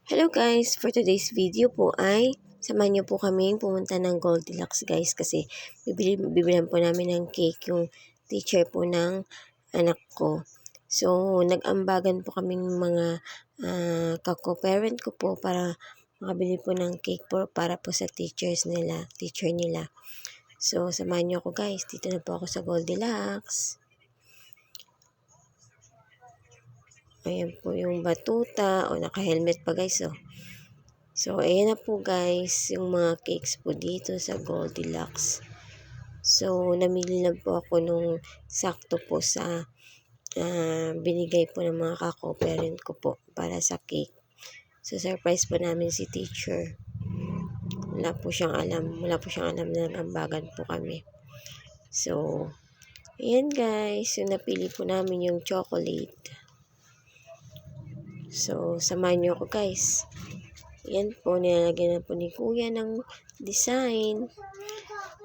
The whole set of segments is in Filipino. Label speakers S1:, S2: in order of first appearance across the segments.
S1: Hello guys, for today's video po ay samahan niyo po kaming pumunta ng Goldilocks guys kasi bibilihan po namin ng cake yung teacher po ng anak ko. So, nag-ambagan po kaming mga kako-parent ko po para makabili po ng cake po para po sa teacher nila. So, samahan niyo ako guys, dito na po ako sa Goldilocks. Ayan po yung batuta. O, naka-helmet pa guys. So, ayan na po guys. Yung mga cakes po dito sa Goldilocks. So, namili lang po ako nung sakto po sa binigay po ng mga kako-parent ko po para sa cake. So, surprise po namin si teacher. Wala po siyang alam na nag-ambagan po kami. So, ayan guys. Yung napili po namin yung chocolate. So, samahan niyo ako guys. Yan po, nilalagyan na po ni Kuya ng design.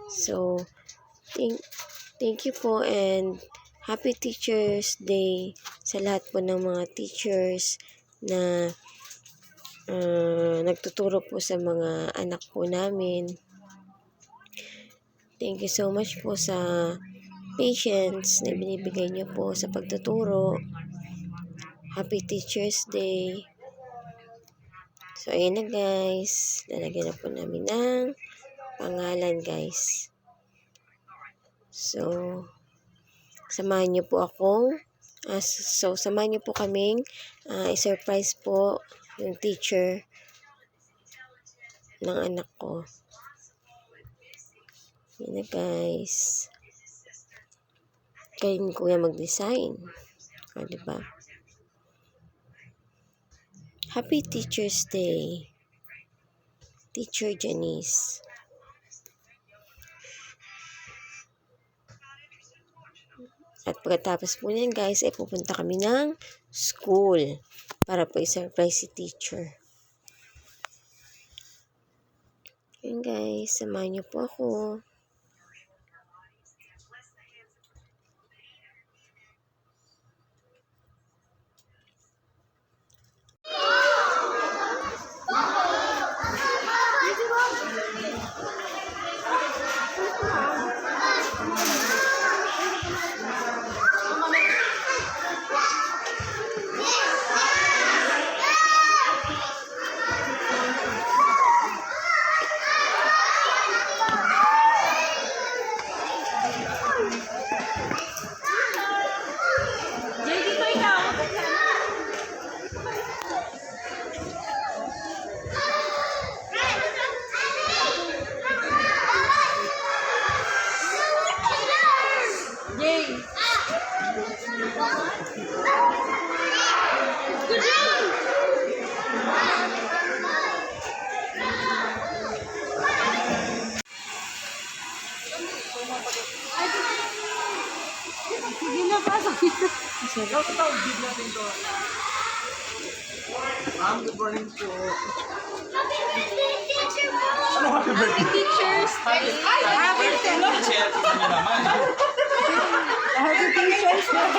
S1: So, thank you po and Happy Teacher's Day sa lahat po ng mga teachers na nagtuturo po sa mga anak po namin. Thank you so much po sa patience na binibigay niyo po sa pagtuturo. Happy Teacher's Day. So, ayan na guys. Lalagyan na po namin ng pangalan guys. So, samahan niyo po akong samahan niyo po kaming i-surprise po yung teacher ng anak ko. Ayan na guys. Kaya ni Kuya mag-design. O, diba? Happy Teacher's Day, Teacher Janice. At pagkatapos po niyan guys, ay pupunta kami ng school para po i-surprise si teacher. Yun guys, samahan niyo po ako.
S2: Sige na, pasok dito.
S3: Good morning po.
S2: Ano happy birthday? Teachers Day. Happy Teachers Day. Happy Teachers Day.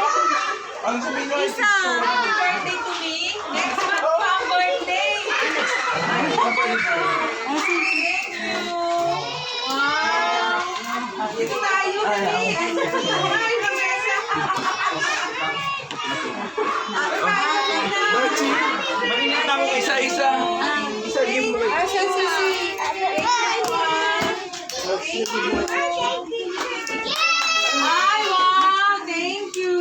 S3: Ang sabihin nyo,
S2: Isa, happy birthday to me. Next month pa ang birthday. Thank you. Wow. Dito tayo, dali. Ay, Vanessa.
S3: Marchie, maninita mo isa-isa. Isa-isa mo.
S2: Asan si Ay, wow! Thank you!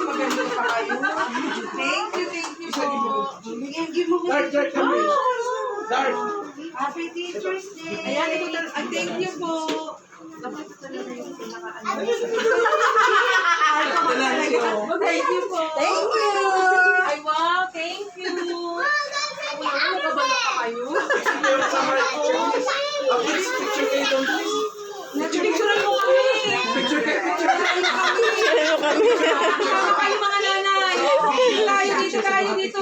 S2: Maganda pa kayo. Thank you po.
S3: Dart, kami. Dart.
S2: Happy Teacher's Day! Ayan, thank you po. Thank you po. Thank you! Ay, wow! Thank you! Nagkabala pa kayo?
S3: Picture kayo doon, please.
S2: Nag-picturean mo kami!
S3: Picture kayo.
S2: Kasama kayo mga nanay! Dito tayo, dito tayo, dito.